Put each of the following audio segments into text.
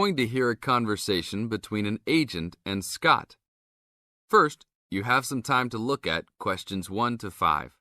going to hear a conversation between an agent and Scott. First, you have some time to look at questions 1 to 5.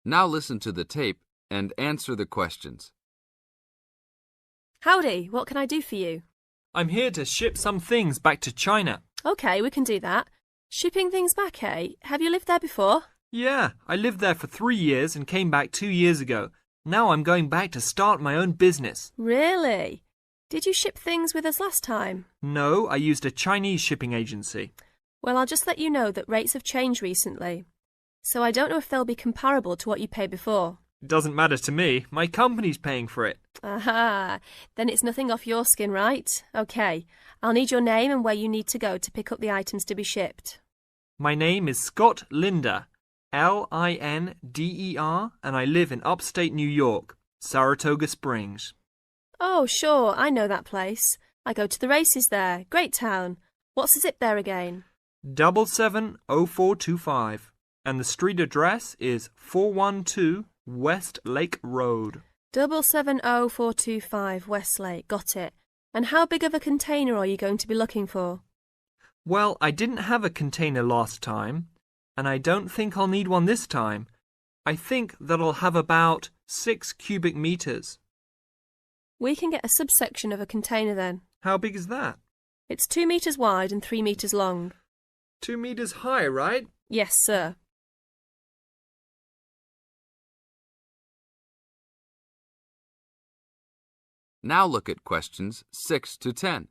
Now listen to the tape and answer the questions. Howdy, what can I do for you? I'm here to ship some things back to China. Okay, we can do that. Shipping things back, eh? Have you lived there before? Yeah, I lived there for 3 years and came back 2 years ago. Now I'm going back to start my own business. Really? Did you ship things with us last time? No, I used a Chinese shipping agency. Well, I'll just let you know that rates have changed recently. So I don't know if they'll be comparable to what you paid before. It doesn't matter to me. My company's paying for it. Aha, then it's nothing off your skin, right? Okay, I'll need your name and where you need to go to pick up the items to be shipped. My name is Scott Linder, Linder, and I live in upstate New York, Saratoga Springs. Oh, sure, I know that place. I go to the races there. Great town. What's the zip there again? 770425. And the street address is 412 West Lake Road. 770425 Westlake, got it. And how big of a container are you going to be looking for? Well, I didn't have a container last time, and I don't think I'll need one this time. I think that I'll have about 6 cubic meters. We can get a subsection of a container then. How big is that? It's 2 meters wide and 3 meters long. 2 meters high, right? Yes, sir. Now look at questions 6 to 10.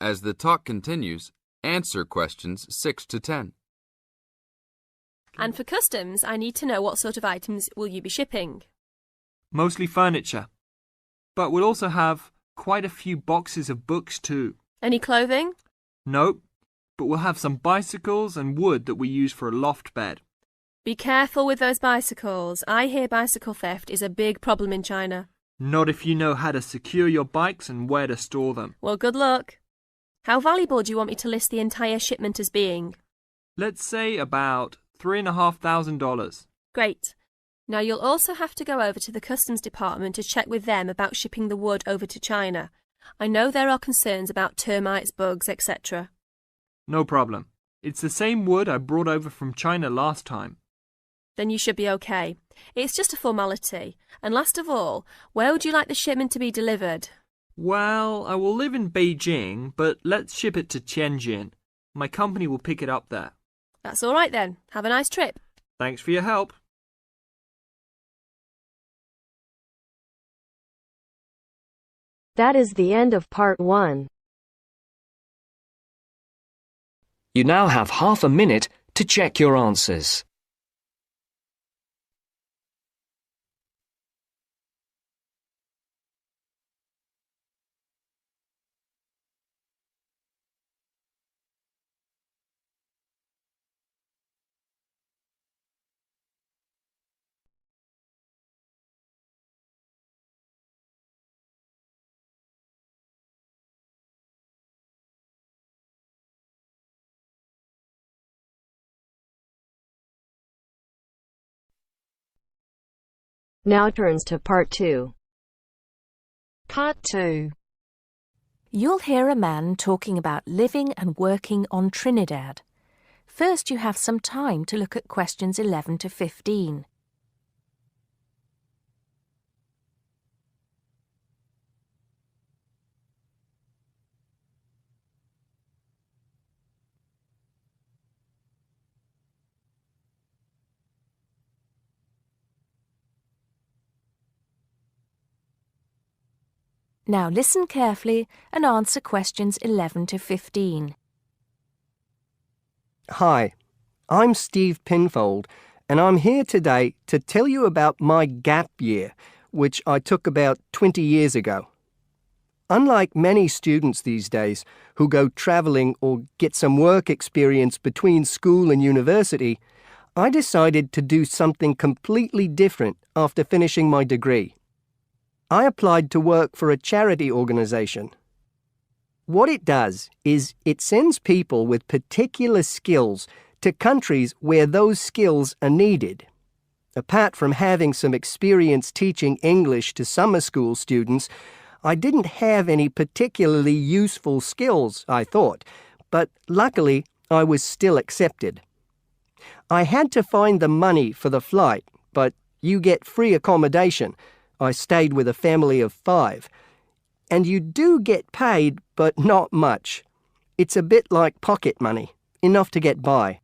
As the talk continues, answer questions 6 to 10. And for customs, I need to know what sort of items will you be shipping? Mostly furniture. But we'll also have quite a few boxes of books too. Any clothing? Nope, but we'll have some bicycles and wood that we use for a loft bed. Be careful with those bicycles. I hear bicycle theft is a big problem in China. Not if you know how to secure your bikes and where to store them. Well, good luck. How valuable do you want me to list the entire shipment as being? Let's say about $3,500. Great. Now you'll also have to go over to the customs department to check with them about shipping the wood over to China. I know there are concerns about termites, bugs, etc. No problem. It's the same wood I brought over from China last time. Then you should be okay. It's just a formality. And last of all, where would you like the shipment to be delivered? Well, I will live in Beijing, but let's ship it to Tianjin. My company will pick it up there. That's all right then. Have a nice trip. Thanks for your help. That is the end of part 1. You now have half a minute to check your answers. Now turns to part 2. Part 2. You'll hear a man talking about living and working on Trinidad. First, you have some time to look at questions 11 to 15. Now listen carefully and answer questions 11 to 15. Hi, I'm Steve Pinfold, and I'm here today to tell you about my gap year, which I took about 20 years ago. Unlike many students these days who go travelling or get some work experience between school and university, I decided to do something completely different after finishing my degree. I applied to work for a charity organisation. What it does is it sends people with particular skills to countries where those skills are needed. Apart from having some experience teaching English to summer school students, I didn't have any particularly useful skills, I thought, but luckily I was still accepted. I had to find the money for the flight, but you get free accommodation. I stayed with a family of 5. And you do get paid, but not much. It's a bit like pocket money, enough to get by.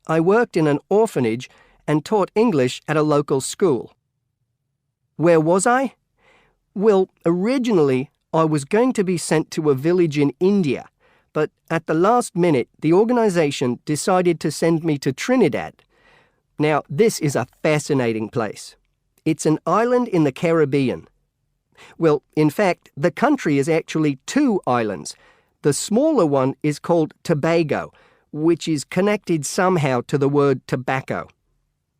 I worked in an orphanage and taught English at a local school. Where was I? Well, originally I was going to be sent to a village in India, but at the last minute the organisation decided to send me to Trinidad. Now, this is a fascinating place. It's an island in the Caribbean. Well, in fact, the country is actually 2 islands. The smaller one is called Tobago, which is connected somehow to the word tobacco.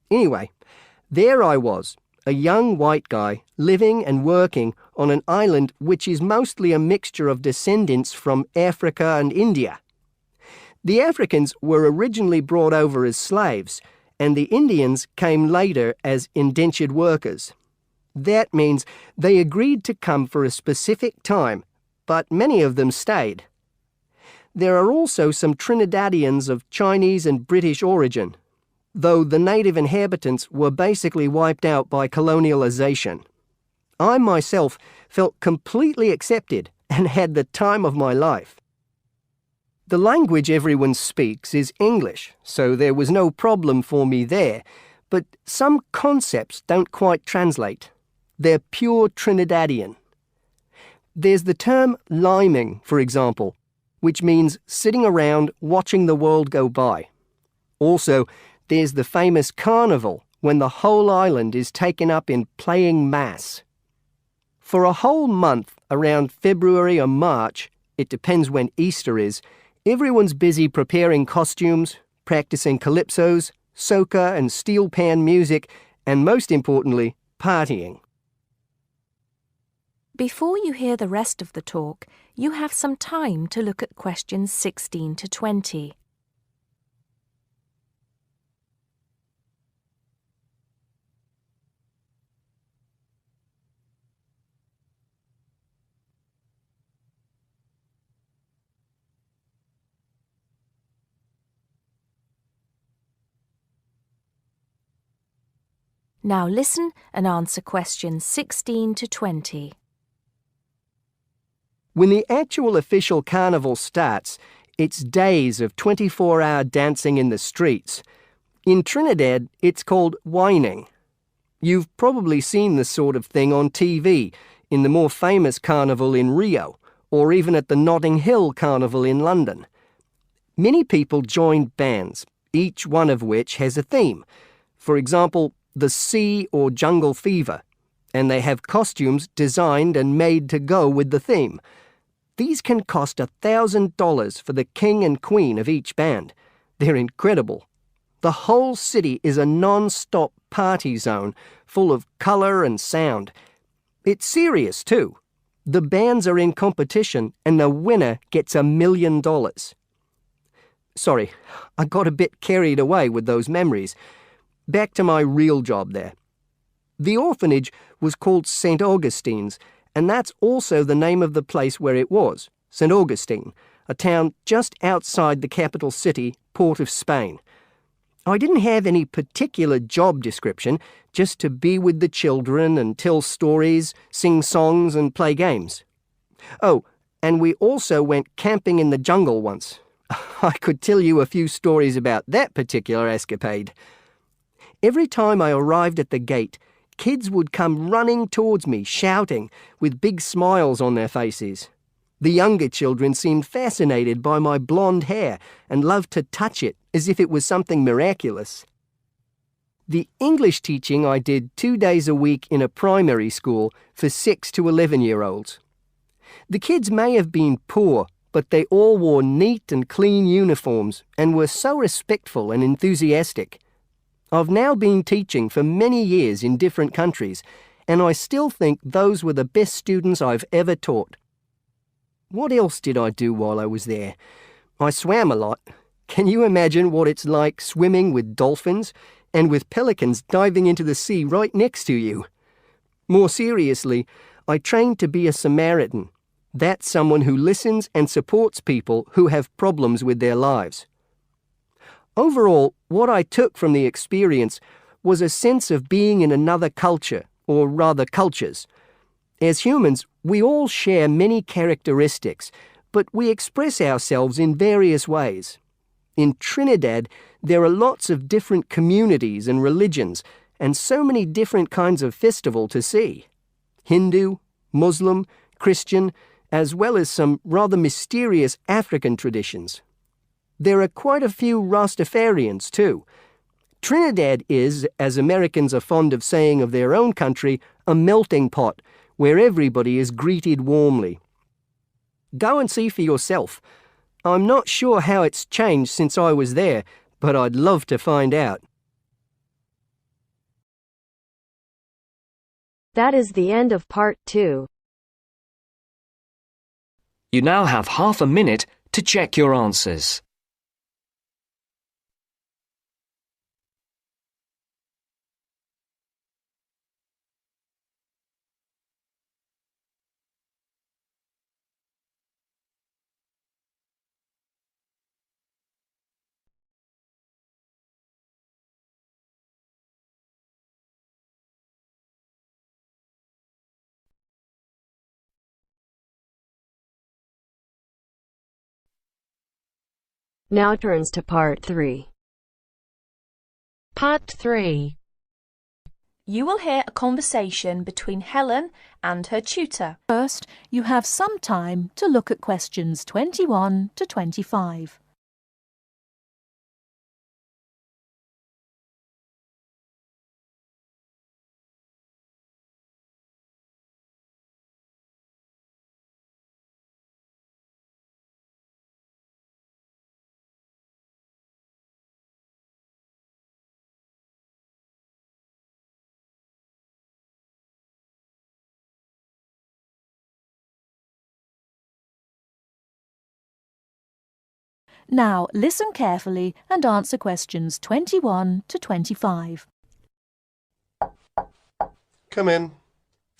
Anyway, there I was, a young white guy living and working on an island which is mostly a mixture of descendants from Africa and India. The Africans were originally brought over as slaves, and the Indians came later as indentured workers. That means they agreed to come for a specific time, but many of them stayed. There are also some Trinidadians of Chinese and British origin, though the native inhabitants were basically wiped out by colonialization. I myself felt completely accepted and had the time of my life. The language everyone speaks is English, so there was no problem for me there, but some concepts don't quite translate. They're pure Trinidadian. There's the term liming, for example, which means sitting around watching the world go by. Also, there's the famous carnival, when the whole island is taken up in playing mass. For a whole month, around February or March, it depends when Easter is, everyone's busy preparing costumes, practicing calypsos, soca and steel pan music, and most importantly, partying. Before you hear the rest of the talk, you have some time to look at questions 16 to 20. Now listen and answer questions 16 to 20. When the actual official carnival starts, it's days of 24-hour dancing in the streets. In Trinidad, it's called whining. You've probably seen this sort of thing on TV, in the more famous carnival in Rio, or even at the Notting Hill Carnival in London. Many people join bands, each one of which has a theme. For example, the Sea or Jungle Fever, and they have costumes designed and made to go with the theme. These can cost $1,000 for the king and queen of each band. They're incredible. The whole city is a non-stop party zone, full of colour and sound. It's serious too. The bands are in competition and the winner gets $1 million. Sorry, I got a bit carried away with those memories. Back to my real job there. The orphanage was called St. Augustine's, and that's also the name of the place where it was, St. Augustine, a town just outside the capital city, Port of Spain. I didn't have any particular job description, just to be with the children and tell stories, sing songs and play games. Oh, and we also went camping in the jungle once. I could tell you a few stories about that particular escapade. Every time I arrived at the gate, kids would come running towards me, shouting, with big smiles on their faces. The younger children seemed fascinated by my blonde hair and loved to touch it as if it was something miraculous. The English teaching I did 2 days a week in a primary school for 6 to 11-year-olds. The kids may have been poor, but they all wore neat and clean uniforms and were so respectful and enthusiastic. I've now been teaching for many years in different countries, and I still think those were the best students I've ever taught. What else did I do while I was there? I swam a lot. Can you imagine what it's like swimming with dolphins and with pelicans diving into the sea right next to you? More seriously, I trained to be a Samaritan. That's someone who listens and supports people who have problems with their lives. Overall, what I took from the experience was a sense of being in another culture, or rather cultures. As humans, we all share many characteristics, but we express ourselves in various ways. In Trinidad, there are lots of different communities and religions, and so many different kinds of festival to see. Hindu, Muslim, Christian, as well as some rather mysterious African traditions. There are quite a few Rastafarians too. Trinidad is, as Americans are fond of saying of their own country, a melting pot, where everybody is greeted warmly. Go and see for yourself. I'm not sure how it's changed since I was there, but I'd love to find out. That is the end of part 2. You now have half a minute to check your answers. Now turns to part 3. Part 3. You will hear a conversation between Helen and her tutor. First, you have some time to look at questions 21 to 25. Now listen carefully and answer questions 21 to 25. Come in.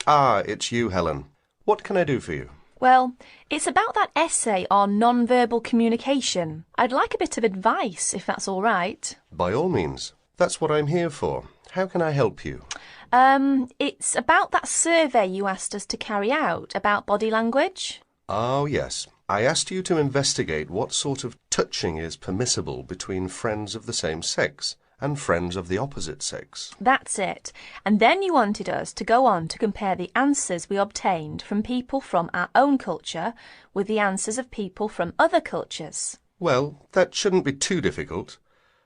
Ah, it's you, Helen. What can I do for you? Well, it's about that essay on non-verbal communication. I'd like a bit of advice, if that's all right. By all means. That's what I'm here for. How can I help you? It's about that survey you asked us to carry out about body language. Oh, yes. I asked you to investigate what sort of touching is permissible between friends of the same sex and friends of the opposite sex. That's it. And then you wanted us to go on to compare the answers we obtained from people from our own culture with the answers of people from other cultures. Well, that shouldn't be too difficult.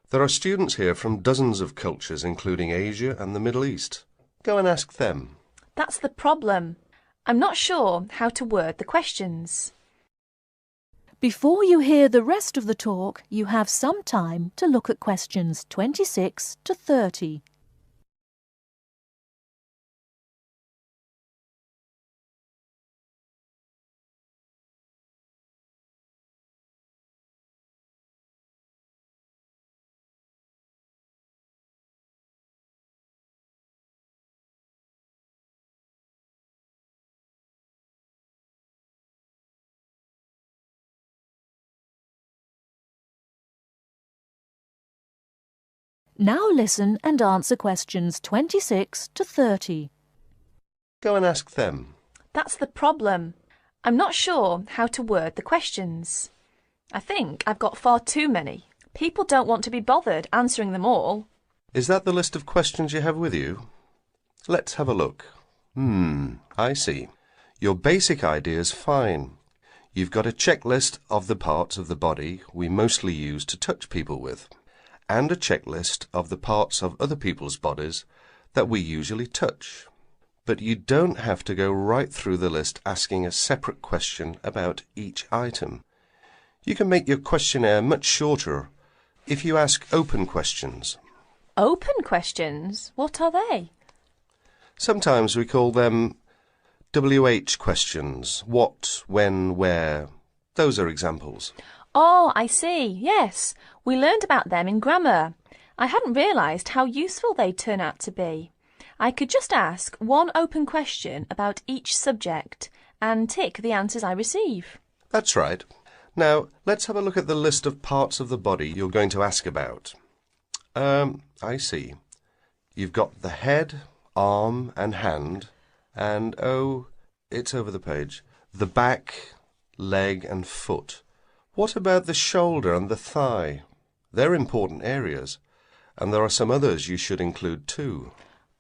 There are students here from dozens of cultures, including Asia and the Middle East. Go and ask them. That's the problem. I'm not sure how to word the questions. Before you hear the rest of the talk, you have some time to look at questions 26 to 30. Now listen and answer questions 26 to 30. Go and ask them. That's the problem. I'm not sure how to word the questions. I think I've got far too many. People don't want to be bothered answering them all. Is that the list of questions you have with you? Let's have a look. I see. Your basic idea is fine. You've got a checklist of the parts of the body we mostly use to touch people with, and a checklist of the parts of other people's bodies that we usually touch. But you don't have to go right through the list asking a separate question about each item. You can make your questionnaire much shorter if you ask open questions. Open questions? What are they? Sometimes we call them WH questions. What, when, where. Those are examples. Oh, I see. Yes, we learned about them in grammar. I hadn't realised how useful they'd turn out to be. I could just ask one open question about each subject and tick the answers I receive. That's right. Now, let's have a look at the list of parts of the body you're going to ask about. I see. You've got the head, arm and hand, and, oh, it's over the page, the back, leg and foot. What about the shoulder and the thigh? They're important areas, and there are some others you should include too.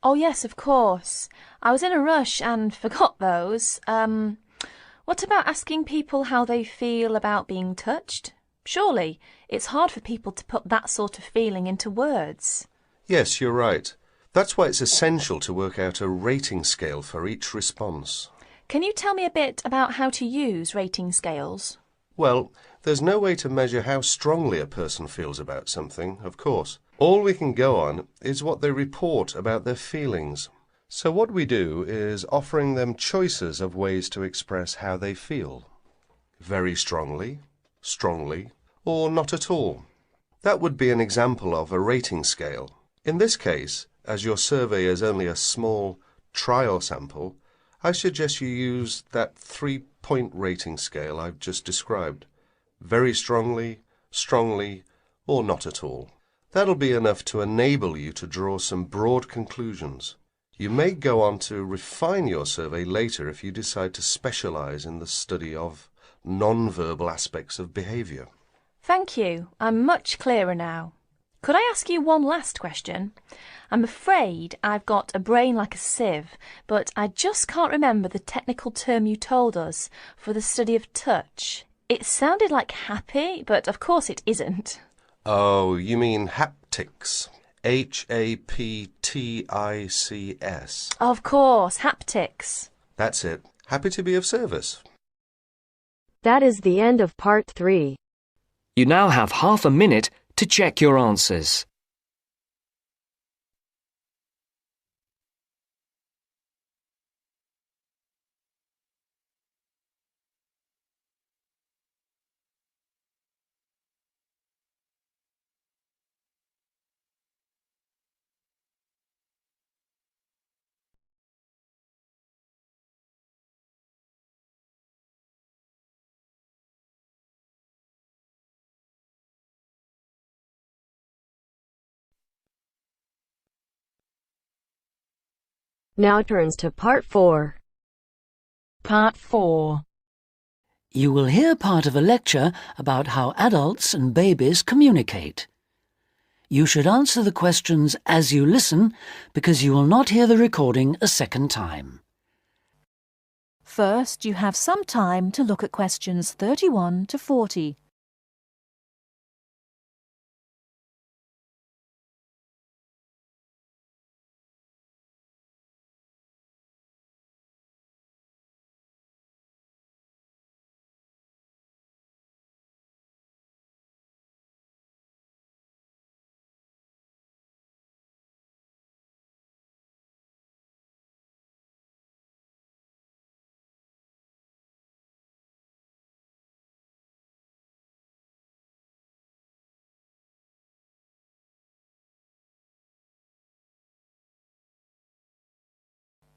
Oh, yes, of course. I was in a rush and forgot those. What about asking people how they feel about being touched? Surely it's hard for people to put that sort of feeling into words. Yes, you're right. That's why it's essential to work out a rating scale for each response. Can you tell me a bit about how to use rating scales? Well, there's no way to measure how strongly a person feels about something, of course. All we can go on is what they report about their feelings. So what we do is offering them choices of ways to express how they feel. Very strongly, strongly, or not at all. That would be an example of a rating scale. In this case, as your survey is only a small trial sample, I suggest you use that 3-point rating scale I've just described. Very strongly, strongly, or not at all. That'll be enough to enable you to draw some broad conclusions. You may go on to refine your survey later if you decide to specialise in the study of non-verbal aspects of behaviour. Thank you. I'm much clearer now. Could I ask you one last question? I'm afraid I've got a brain like a sieve, but I just can't remember the technical term you told us for the study of touch. It sounded like happy, but of course it isn't. Oh, you mean haptics. Haptics. Of course, haptics. That's it. Happy to be of service. That is the end of part 3. You now have half a minute to check your answers. Now turns to part 4. Part 4. You will hear part of a lecture about how adults and babies communicate. You should answer the questions as you listen because you will not hear the recording a second time. First, you have some time to look at questions 31 to 40.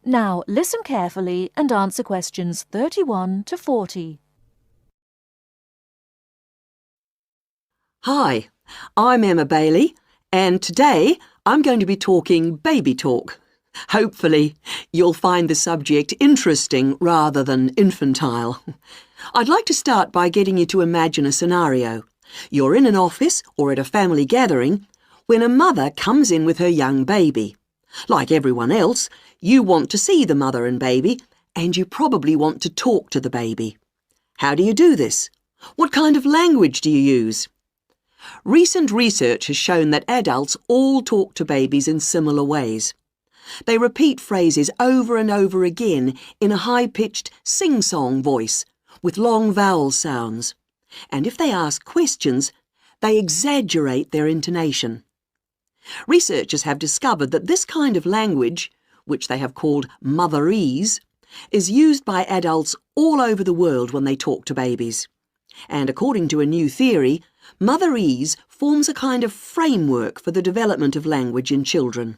Now listen carefully and answer questions 31 to 40. Hi, I'm Emma Bailey, and today I'm going to be talking baby talk. Hopefully, you'll find the subject interesting rather than infantile. I'd like to start by getting you to imagine a scenario. You're in an office or at a family gathering when a mother comes in with her young baby. Like everyone else, you want to see the mother and baby, and you probably want to talk to the baby. How do you do this? What kind of language do you use? Recent research has shown that adults all talk to babies in similar ways. They repeat phrases over and over again in a high-pitched sing-song voice with long vowel sounds. And if they ask questions, they exaggerate their intonation. Researchers have discovered that this kind of language, which they have called motherese, is used by adults all over the world when they talk to babies. And according to a new theory, motherese forms a kind of framework for the development of language in children.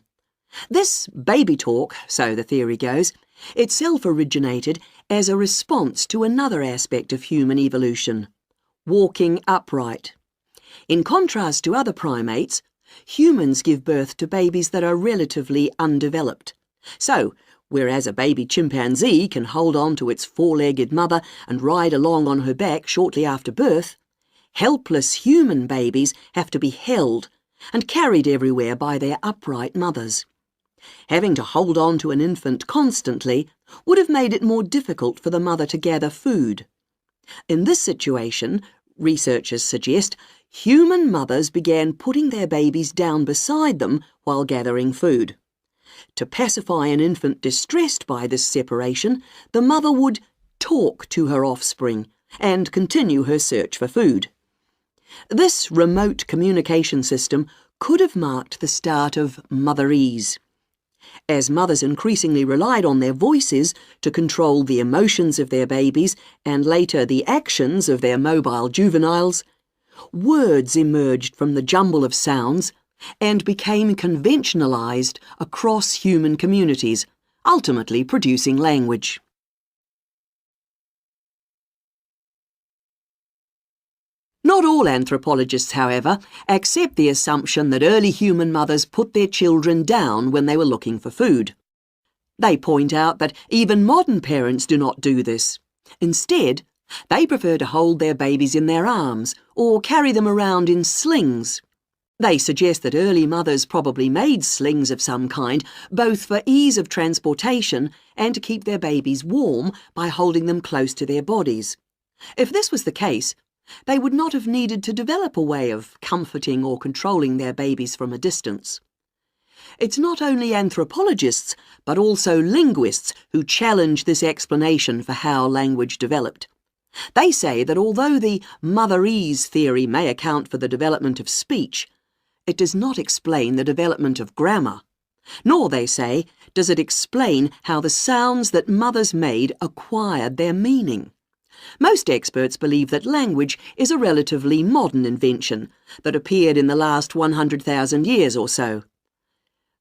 This baby talk, so the theory goes, itself originated as a response to another aspect of human evolution, walking upright. In contrast to other primates, humans give birth to babies that are relatively undeveloped. So, whereas a baby chimpanzee can hold on to its four-legged mother and ride along on her back shortly after birth, helpless human babies have to be held and carried everywhere by their upright mothers. Having to hold on to an infant constantly would have made it more difficult for the mother to gather food. In this situation, researchers suggest, human mothers began putting their babies down beside them while gathering food. To pacify an infant distressed by this separation, the mother would talk to her offspring and continue her search for food. This remote communication system could have marked the start of motherese. As mothers increasingly relied on their voices to control the emotions of their babies and later the actions of their mobile juveniles, words emerged from the jumble of sounds and became conventionalized across human communities, ultimately producing language. Not all anthropologists, however, accept the assumption that early human mothers put their children down when they were looking for food. They point out that even modern parents do not do this. Instead, they prefer to hold their babies in their arms or carry them around in slings. They suggest that early mothers probably made slings of some kind, both for ease of transportation and to keep their babies warm by holding them close to their bodies. If this was the case, they would not have needed to develop a way of comforting or controlling their babies from a distance. It's not only anthropologists, but also linguists who challenge this explanation for how language developed. They say that although the motherese theory may account for the development of speech, it does not explain the development of grammar. Nor, they say, does it explain how the sounds that mothers made acquired their meaning. Most experts believe that language is a relatively modern invention that appeared in the last 100,000 years or so.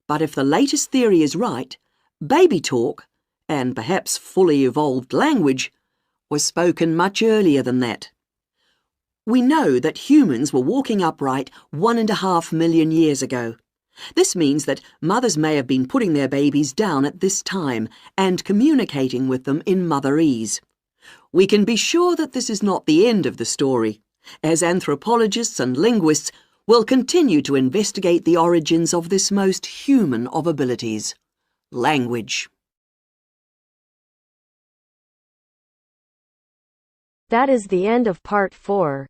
But if the latest theory is right, baby talk, and perhaps fully evolved language, was spoken much earlier than that. We know that humans were walking upright 1.5 million years ago. This means that mothers may have been putting their babies down at this time and communicating with them in motherese. We can be sure that this is not the end of the story, as anthropologists and linguists will continue to investigate the origins of this most human of abilities, language. That is the end of part 4.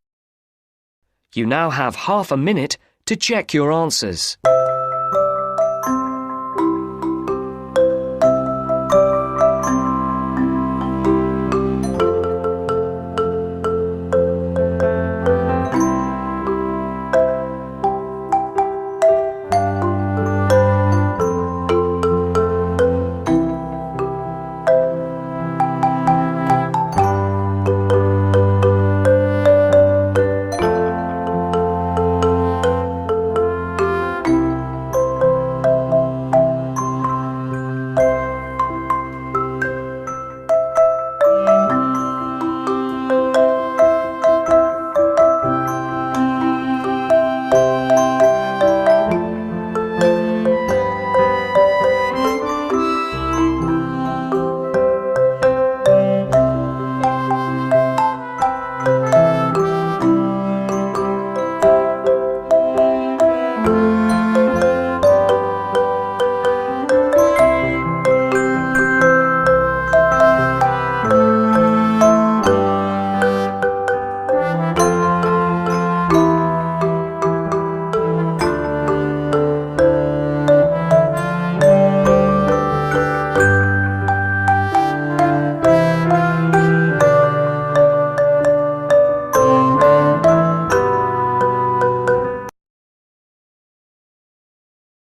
You now have half a minute to check your answers.